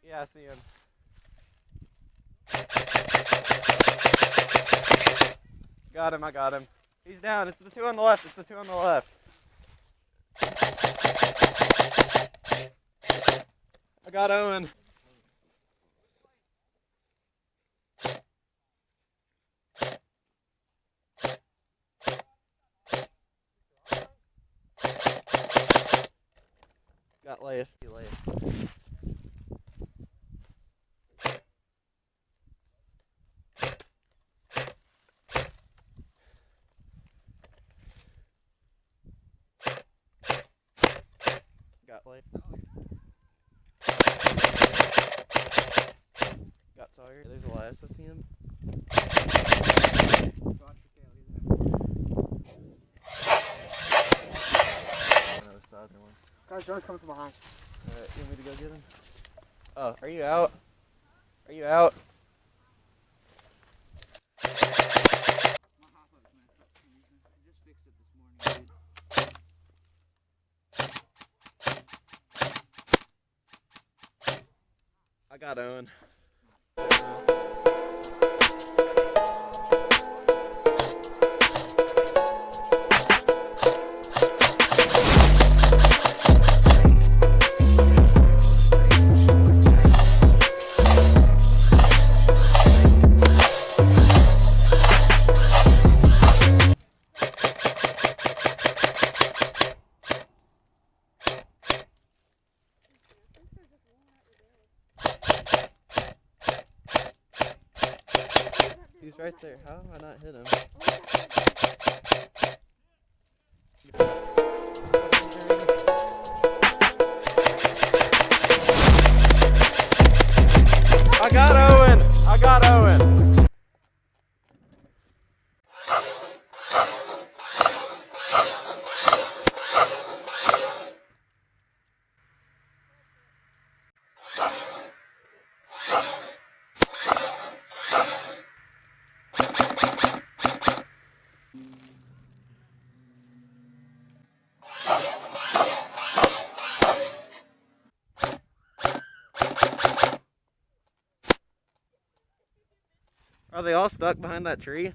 Yeah, I see him. Got him, I got him. He's down. It's the two on the left. It's the two on the left. I got Owen. Got Leif. Got Leif. Got Sawyer. There's Elias. I see him. Guys, Joe's coming from behind. Alright, you want me to go get him? Oh, are you out? Are you out? My hot dog's messed up for some reason. I just fixed it this morning, dude. I got Owen. He's right there. How have I not hit him? I got Owen! I got Owen! Are they all stuck behind that tree?